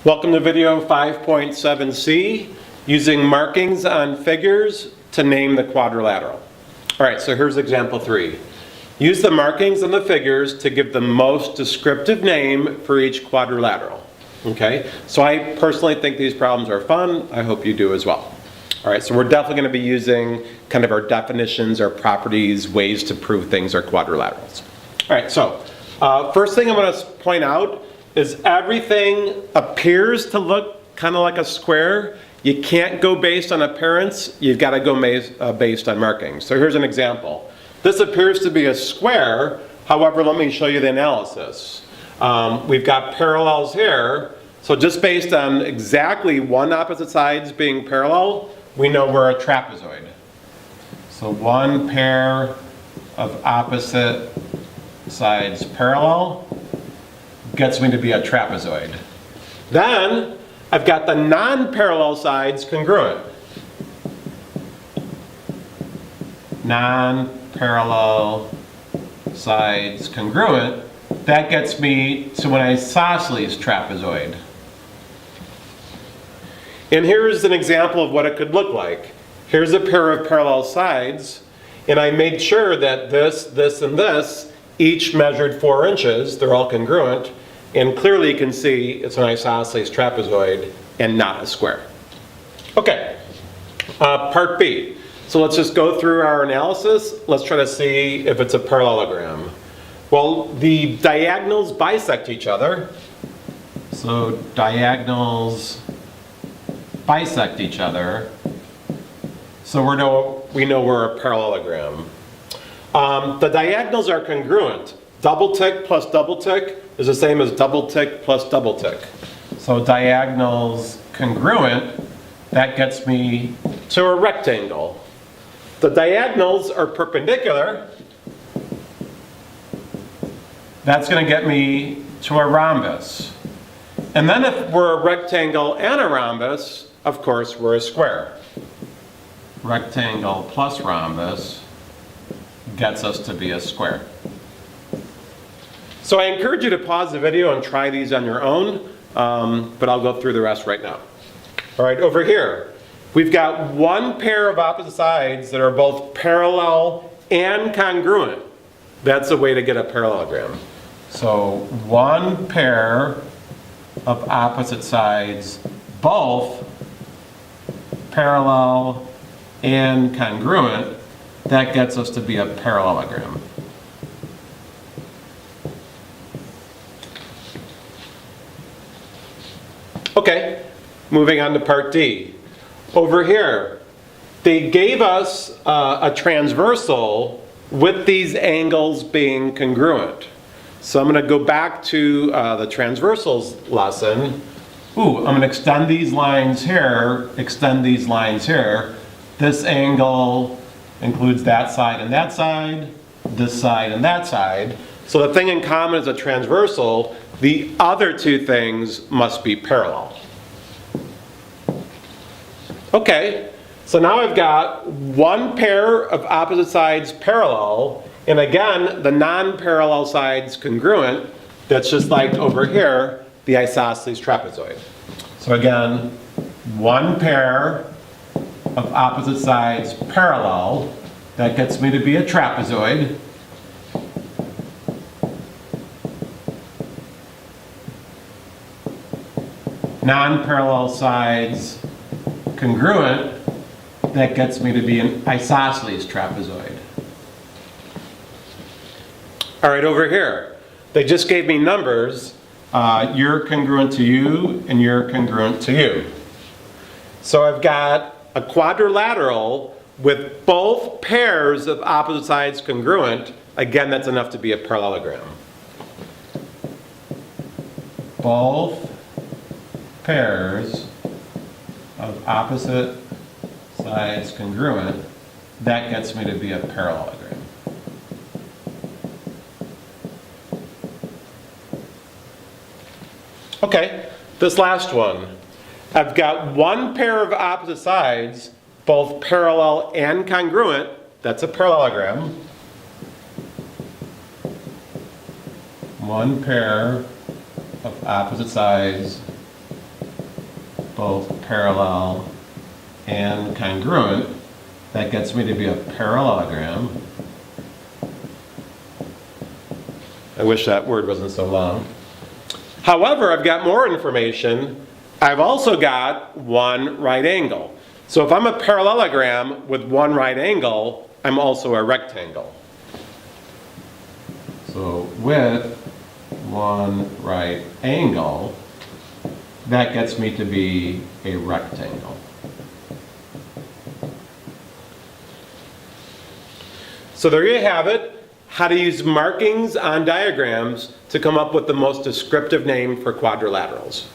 Welcome to video 5.7c, using markings on figures to name the quadrilateral. All right, so here's example 3. Use the markings on the figures to give the most descriptive name for each quadrilateral. Okay, so I personally think these problems are fun. I hope you do as well. All right, so we're definitely going to be using kind of our definitions, our properties, ways to prove things are quadrilaterals. All right, so first thing I'm going to point out is everything appears to look kind of like a square. You can't go based on appearance. You've got to go based on markings. So here's an example. This appears to be a square. However, let me show you the analysis. We've got parallels here. So just based on exactly one opposite sides being parallel, we know we're a trapezoid. So one pair of opposite sides parallel gets me to be a trapezoid. Then I've got the non-parallel sides congruent. Non-parallel sides congruent. That gets me to an isosceles trapezoid. And here's an example of what it could look like. Here's a pair of parallel sides, and I made sure that this, and this each measured 4 inches. They're all congruent, and clearly you can see it's an isosceles trapezoid and not a square. Okay, part B. So let's just go through our analysis. Let's try to see if it's a parallelogram. Well, the diagonals bisect each other. So diagonals bisect each other. So we know we're a parallelogram. The diagonals are congruent. Double tick plus double tick is the same as double tick plus double tick. So diagonals congruent, that gets me to a rectangle. The diagonals are perpendicular. That's going to get me to a rhombus. And then if we're a rectangle and a rhombus, of course we're a square. Rectangle plus rhombus gets us to be a square. So I encourage you to pause the video and try these on your own, but I'll go through the rest right now. All right, over here, we've got one pair of opposite sides that are both parallel and congruent. That's a way to get a parallelogram. So one pair of opposite sides, both parallel and congruent, that gets us to be a parallelogram. Okay, moving on to part D. Over here, they gave us a transversal with these angles being congruent. So I'm going to go back to the transversals lesson. I'm going to extend these lines here, extend these lines here. This angle includes that side and that side, this side and that side. So the thing in common is a transversal. The other two things must be parallel. Okay, so now I've got one pair of opposite sides parallel, and again, the non-parallel sides congruent. That's just like over here, the isosceles trapezoid. So again, one pair of opposite sides parallel, that gets me to be a trapezoid. Non-parallel sides congruent, that gets me to be an isosceles trapezoid. All right, over here, they just gave me numbers. You're congruent to you, and you're congruent to you. So I've got a quadrilateral with both pairs of opposite sides congruent. Again, that's enough to be a parallelogram. Both pairs of opposite sides congruent, that gets me to be a parallelogram. Okay, this last one. I've got one pair of opposite sides, both parallel and congruent. That's a parallelogram. One pair of opposite sides both parallel and congruent. That gets me to be a parallelogram. I wish that word wasn't so long. However, I've got more information. I've also got one right angle. So if I'm a parallelogram with one right angle, I'm also a rectangle. So with one right angle, that gets me to be a rectangle. So there you have it, how to use markings on diagrams to come up with the most descriptive name for quadrilaterals.